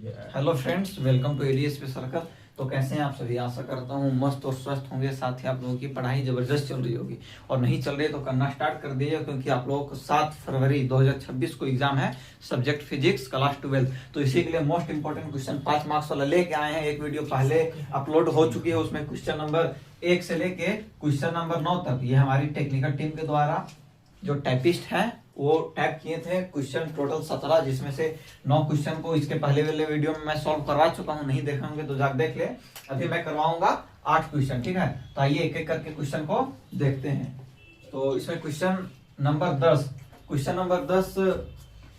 Hello friends, welcome to ADSP circle. तो कैसे हैं आप सभी? आशा करता हूँ मस्त और स्वस्थ होंगे। साथ ही आप लोगों की पढ़ाई जबरदस्त चल रही होगी, और नहीं चल रही है तो करना स्टार्ट कर दीजिए, क्योंकि आप लोगों को 7 फरवरी 2026 को एग्जाम है, सब्जेक्ट फिजिक्स क्लास 12। तो इसी के लिए मोस्ट इंपोर्टेंट क्वेश्चन 5 मार्क्स वाला लेके आए हैं। एक वीडियो पहले अपलोड हो चुकी है, उसमें क्वेश्चन नंबर 1 से लेके क्वेश्चन नंबर 9 तक ये हमारी टेक्निकल टीम के द्वारा जो टाइपिस्ट हैं वो टाइप किए थे। क्वेश्चन टोटल 17, जिसमें से 9 क्वेश्चन को इसके पहले वाले वीडियो में मैं सॉल्व करवा चुका हूं। नहीं देखे होंगे तो जाकर देख ले। अभी मैं करवाऊंगा 8 क्वेश्चन, ठीक है? तो आइए एक एक करके क्वेश्चन को देखते हैं। तो इसमें क्वेश्चन नंबर 10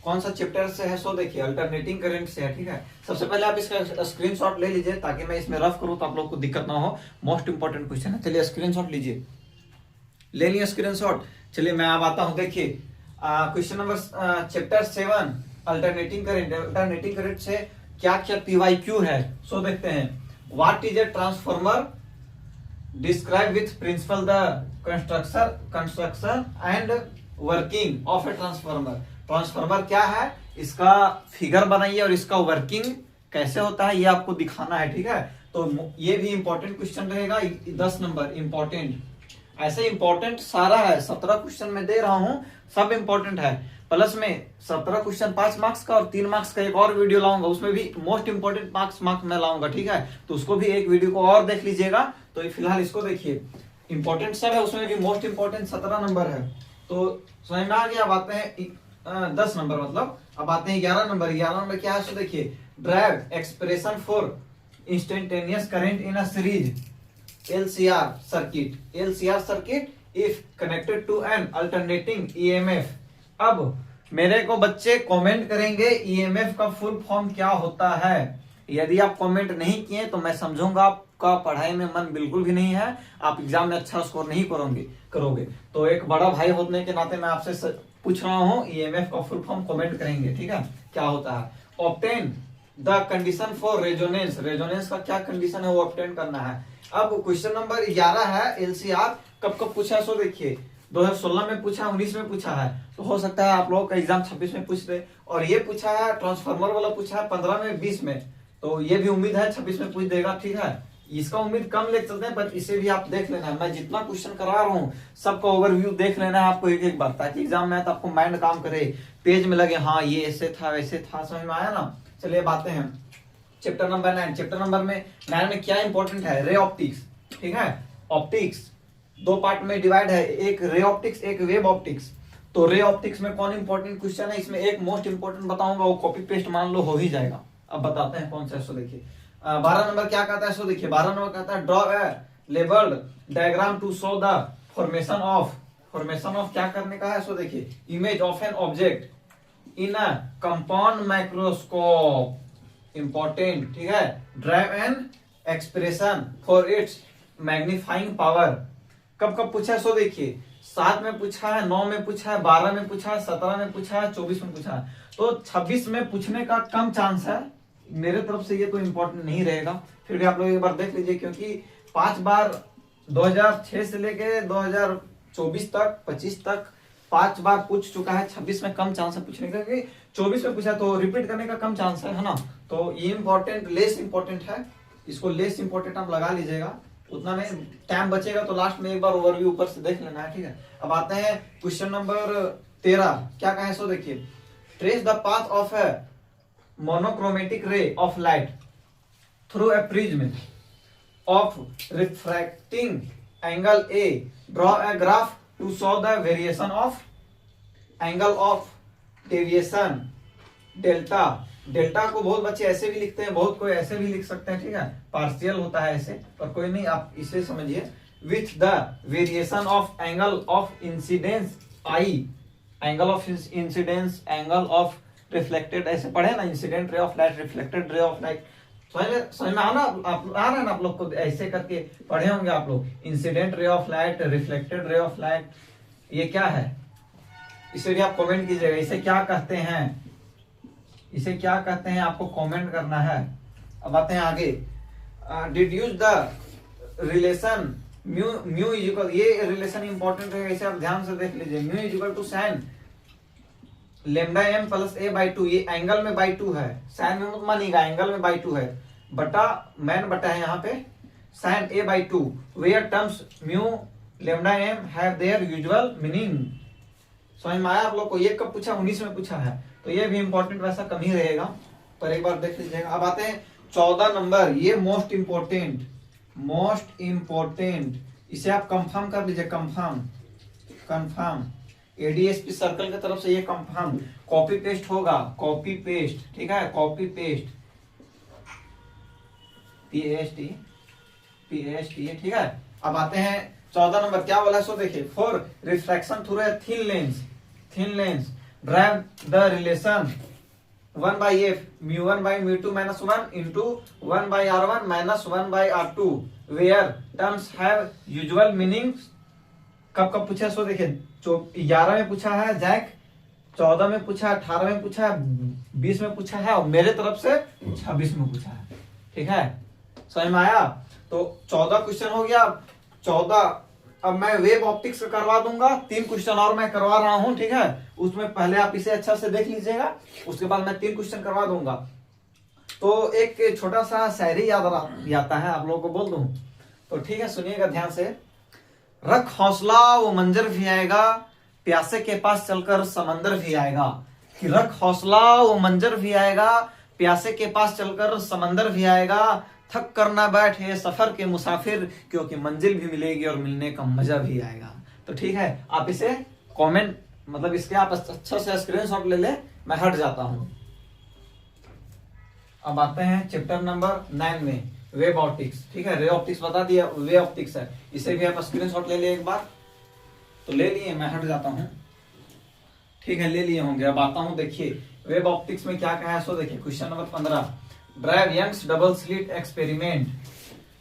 कौन सा चैप्टर से है? सो देखिए, अल्टरनेटिंग करंट से है, ठीक है? सबसे पहले आप इसका स्क्रीनशॉट ले लीजिए, ताकि मैं इसमें रफ करूं तो आप लोग को दिक्कत ना हो। मोस्ट इंपोर्टेंट क्वेश्चन है। चलिए स्क्रीनशॉट लीजिए। ले लिया स्क्रीनशॉट? चलिए मैं अब आता हूं। देखिए question number chapter 7 alternating current. Alternating current से क्या क्या पीवाईक्यू है, सो देखते हैं। What is a transformer? Describe with principle the construction and working of a transformer. Transformer क्या है, इसका फिगर बनाइए और इसका वर्किंग कैसे होता है ये आपको दिखाना है, ठीक है? तो ये भी इंपॉर्टेंट क्वेश्चन रहेगा। 10 नंबर इंपॉर्टेंट, ऐसे इंपॉर्टेंट सारा है। 17 क्वेश्चन में दे रहा हूं, सब इंपॉर्टेंट है। प्लस में 17 क्वेश्चन 5 मार्क्स का और 3 मार्क्स का एक और वीडियो लाऊंगा, उसमें भी मोस्ट इंपॉर्टेंट मार्क्स मैं लाऊंगा, ठीक है? तो उसको भी एक वीडियो को और देख लीजिएगा। तो फिलहाल इसको देखिए, इंपॉर्टेंट सब है, उसमें भी मोस्ट इंपॉर्टेंट 17 नंबर है। तो समझ में आ गया। अब आते हैं 10 नंबर, मतलब अब आते हैं 11 नंबर। 11 नंबर क्या है, सो देखिए। Drive expression for instantaneous current in a series LCR circuit. LCR circuit if connected to an alternating EMF. अब मेरे को बच्चे कमेंट करेंगे EMF का फुल फॉर्म क्या होता है। यदि आप कमेंट नहीं किए तो मैं समझूंगा आपका पढ़ाई में मन बिल्कुल भी नहीं है, आप एग्जाम में अच्छा स्कोर नहीं करोगे। तो एक बड़ा भाई होने के नाते मैं आपसे पूछ रहा हूँ, EMF का फुल फॉर्म कमेंट करेंगे, ठीक है? क्या होता है? Obtain the condition for resonance. Resonance का क्या कंडीशन है वो ऑब्टेन करना है। अब क्वेश्चन नंबर 11 है LCR। कब कब पूछा है, सो देखिए। 2016 में पूछा, 19 में पूछा है। तो हो सकता है आप लोगों का एग्जाम 26 में पूछ दे। और ये पूछा है ट्रांसफार्मर वाला, पूछा है 15 में, 20 में। तो ये भी उम्मीद है 26 में पूछ देगा, ठीक है? इसका उम्मीद कम लेके चलते हैं, पर इसे भी आप देख लेना है। मैं जितना क्वेश्चन करा रहा हूँ सबका ओवरव्यू देख लेना है आपको एक एक बार, ताकि एग्जाम में तो आपको माइंड काम करे, पेज में लगे हाँ ये ऐसे था वैसे था। समझ में आया ना? चलिए बातें हैं चैप्टर नंबर 9। चैप्टर नंबर 9 में क्या इंपॉर्टेंट है? रे ऑप्टिक्स, ठीक है? ऑप्टिक्स 2 पार्ट में डिवाइड है, एक रे ऑप्टिक्स, एक वेव ऑप्टिक्स। तो रे ऑप्टिक्स में कौन इंपॉर्टेंट क्वेश्चन है, इसमें एक मोस्ट इंपॉर्टेंट बताऊंगा, वो कॉपी पेस्ट मान लो हो ही जाएगा। अब बताते हैं कौन सा है, सो देखिए। 12 नंबर क्या कहता है, सो देखिए। 12 नंबर कहता है draw a labelled diagram to show the formation of क्या करने का है, सो देखिए। Image of an object in a compound microscope. Important, ठीक है? Derive an expression for its magnifying power. कब कब पूछा है, सो देखिए। 7 में पूछा है, 9 में पूछा है, 12 में पूछा है, 17 में पूछा है, 24 में पूछा है। तो 26 में पूछने का कम चांस है। मेरे तरफ से ये तो इंपॉर्टेंट नहीं रहेगा, फिर भी आप लोग एक बार देख लीजिए, क्योंकि 5 बार 2006 से लेके 2024 तक 25 तक 5 बार पूछ चुका है। 26 में कम चांस है पूछने का, क्योंकि 24 में पूछा तो रिपीट करने का कम चांस है ना? तो ये इंपॉर्टेंट, लेस इंपॉर्टेंट है, इसको लेस इंपॉर्टेंट आप लगा लीजिएगा। उतना में टाइम बचेगा तो लास्ट में एक बार ओवरव्यू ऊपर से देख लेना है, ठीक है? अब आते हैं क्वेश्चन नंबर 13। क्या कहें, सो देखिए। Trace the path of a monochromatic ray of light through a prism of refracting angle A. Draw a graph to show the variation of angle of deviation delta. Delta को बहुत बच्चे ऐसे भी लिखते हैं, बहुत कोई ऐसे भी लिख सकते हैं, ठीक है? पार्शियल होता है ऐसे, पर कोई नहीं, आप इसे समझिए। With the variation of angle of incidence I, angle of incidence, angle of reflected, ऐसे पढ़े ना, incident ray of light, reflected ray of light. समझ में आ रहा है ना आप लोग को? ऐसे करके पढ़े होंगे आप लोग। Incident ray of light, reflected ray of light, ये क्या है? इसे भी आप कमेंट कीजिएगा, इसे क्या कहते हैं, इसे क्या कहते हैं, आपको कमेंट करना है। अब आते हैं आगे। Deduce the relation mu is equal, ये रिलेशन इंपॉर्टेंट है, इसे आप ध्यान से देख लीजिए। Mu is equal to sine lambda m plus A by two, ये एंगल में बाई टू है, साइन में मत मानिएगा, एंगल में बाई टू है, बटा मैन बटा है यहाँ पे sine A by two, where terms mu lambda m have their usual meaning. समझ में आया आप लोग को? ये कब पूछा? 19 में पूछा है, तो ये भी इंपॉर्टेंट वैसा कम ही रहेगा, पर एक बार देख लीजिएगा। अब आते हैं 14 नंबर, ये मोस्ट इंपोर्टेंट, इसे आप कंफर्म कर लीजिए, कंफर्म एडीएसपी सर्कल की तरफ से ये कंफर्म, कॉपी पेस्ट होगा, कॉपी पेस्ट, ठीक है, कॉपी पेस्ट पीएसटी, ठीक है। अब आते हैं 14 नंबर, क्या बोला है सो देखिए, for refraction through a thin lens drive the relation 1/f μ1/μ2 -1 into 1/r1 -1/r2 where terms have usual meanings। कब कब पूछा सो देखिए, 11 में पूछा है जैक, 14 में पूछा है, 18 में पूछा है, 20 में पूछा है, और मेरे तरफ से 26 में पूछा है, ठीक है। समझ में आया? तो 14 क्वेश्चन हो गया, 14। अब मैं वेब ऑप्टिक्स करवा दूंगा, 3 क्वेश्चन और मैं करवा रहा हूं, ठीक है। उसमें पहले आप इसे अच्छा से देख लीजिएगा, उसके बाद मैं 3 क्वेश्चन करवा दूंगा। तो एक छोटा सा शायरी याद आता है, आप लोगों को बोल दूं तो ठीक है, सुनिएगा ध्यान से। रख हौसला वो मंजर भी आएगा, प्यासे के पास चलकर समंदर भी आएगा। कि रख हौसला वो मंजर भी आएगा, प्यासे के पास चलकर समंदर भी आएगा। थक कर ना बैठे सफर के मुसाफिर, क्योंकि मंजिल भी मिलेगी और मिलने का मजा भी आएगा। तो ठीक है, आप इसे कमेंट मतलब इसके आप अच्छा से स्क्रीनशॉट ले ले, मैं हट जाता हूं। अब आते हैं चैप्टर नंबर 9 में, वेब ऑप्टिक्स, ठीक है। रे ऑप्टिक्स बता दिया, वेब ऑप्टिक्स है, इसे भी आप स्क्रीनशॉट ले ले एक बार। तो ले लिए, मैं हट जाता हूं, ठीक है, ले लिए होंगे। अब आता हूं, देखिए वेब ऑप्टिक्स में क्या कहा है सो देखिए, question number 15, derive Young's double slit experiment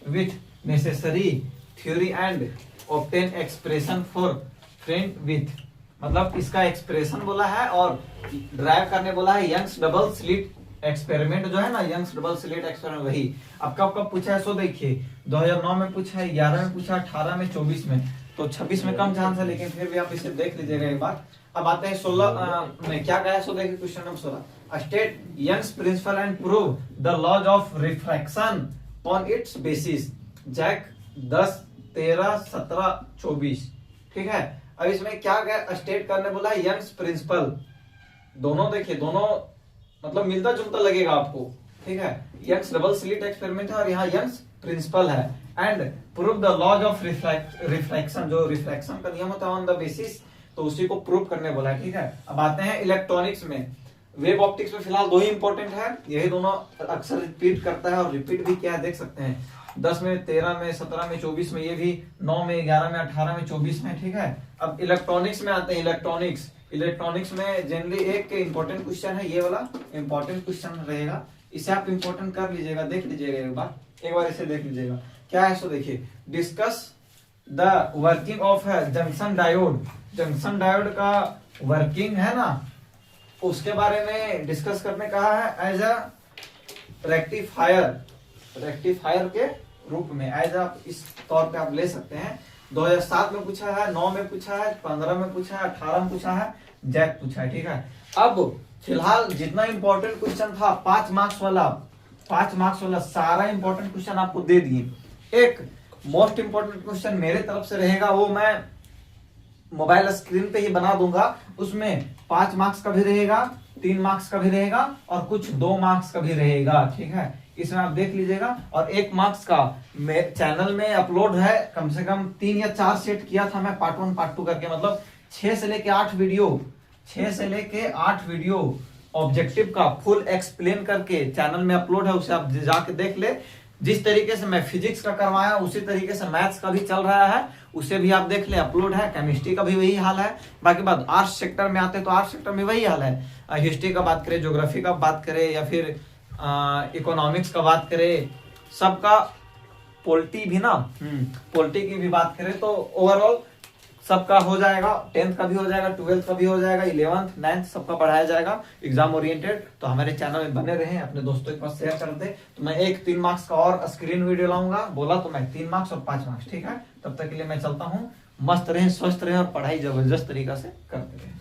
with necessary theory and obtain expression for fringe width, मतलब इसका एक्सप्रेशन बोला है और ड्राइव करने बोला है यंग्स डबल स्लिट एक्सपेरिमेंट, जो है ना यंग्स डबल स्लिट एक्सपेरिमेंट, वही। अब कब कब पूछा है सो देखिए, 2009 में पूछा है, 11 में पूछा, 18 में, 24 में, तो 26 में कम चांस है, लेकिन फिर भी आप इसे देख लीजिएगा एक बार। अब आते हैं 16 में, क्या कहा है सो देखिए, question number 16, state Young's principle and prove the laws of refraction on its basis. JAC 10, 13, 17, 24, ठीक है। अब इसमें क्या स्टेट करने बोला है, यंग्स प्रिंसिपल, दोनों देखिए, दोनों मतलब मिलता जुलता लगेगा आपको, ठीक है। यंग्स डबल स्लिट एक्सपेरिमेंट है और यहाँ यंग्स प्रिंसिपल है। And prove the laws of refraction, जो रिफ्रैक्शन का नियम होता है ऑन द बेसिस, तो उसी को प्रूव करने बोला है, ठीक है। अब आते हैं इलेक्ट्रॉनिक्स में, वेब ऑप्टिक्स में फिलहाल 2 ही इंपॉर्टेंट है, यही दोनों अक्सर रिपीट करता है, और रिपीट भी क्या है देख सकते हैं, 10 में, 13 में, 17 में, 24 में, ये भी 9 में, 11 में, 18 में, 24 में, ठीक है। अब इलेक्ट्रॉनिक्स में आते हैं, इलेक्ट्रॉनिक्स में जनरली एक इंपॉर्टेंट क्वेश्चन है, ये वाला इंपॉर्टेंट क्वेश्चन रहेगा, इसे आप इंपॉर्टेंट कर लीजिएगा, देख लीजिएगा एक बार इसे देख लीजिएगा। क्या है सो देखिए, discuss the working of junction diode, junction diode का वर्किंग है ना, उसके बारे में डिस्कस करने कहा है, एज अ रेक्टिफायर के रूप में, एज अ इस तौर पे आप ले सकते हैं। 2007 में पूछा है, 9 में पूछा है, 15 में पूछा है, 18 में पूछा है, जैक पूछा है, ठीक है। अब फिलहाल जितना इंपॉर्टेंट क्वेश्चन था 5 मार्क्स वाला सारा इंपॉर्टेंट क्वेश्चन आपको दे दिए। एक मोस्ट इंपॉर्टेंट क्वेश्चन मेरे तरफ से रहेगा, वो मैं मोबाइल स्क्रीन पे ही बना दूंगा, उसमें 5 मार्क्स का भी रहेगा, 3 मार्क्स का भी रहेगा, और कुछ 2 मार्क्स का भी रहेगा, ठीक है। इसमें आप देख लीजिएगा। और 1 मार्क्स का चैनल में अपलोड है, कम से कम 3 या 4 सेट किया था मैं, पार्ट 1 पार्ट 2 करके, मतलब 6 से लेके 8 वीडियो ऑब्जेक्टिव का फुल एक्सप्लेन करके चैनल में अपलोड है, उसे आप जाके देख ले। जिस तरीके से मैं फिजिक्स का करवाया उसी तरीके से मैथ्स का भी चल रहा है, उसे भी आप देख ले, अपलोड है। केमिस्ट्री का भी वही हाल है। बाकी बात आर्ट्स सेक्टर में आते तो आर्ट्स सेक्टर में वही हाल है। हिस्ट्री का बात करें, ज्योग्राफी का बात करें, या फिर इकोनॉमिक्स का बात करें, सबका पॉलिटी भी ना, पॉलिटी की भी बात करें तो ओवरऑल सबका हो जाएगा। 10th का भी हो जाएगा, 12th का भी हो जाएगा, 11th 9th सबका पढ़ाया जाएगा एग्जाम ओरिएंटेड। तो हमारे चैनल में बने रहें, अपने दोस्तों के पास शेयर कर दे। तो मैं एक 3 मार्क्स का और स्क्रीन वीडियो लाऊंगा, बोला तो मैं 3 मार्क्स और 5 मार्क्स, ठीक है। तब तक के लिए मैं चलता हूँ। मस्त रहें, स्वस्थ रहें और पढ़ाई जबरदस्त तरीका से करते रहें।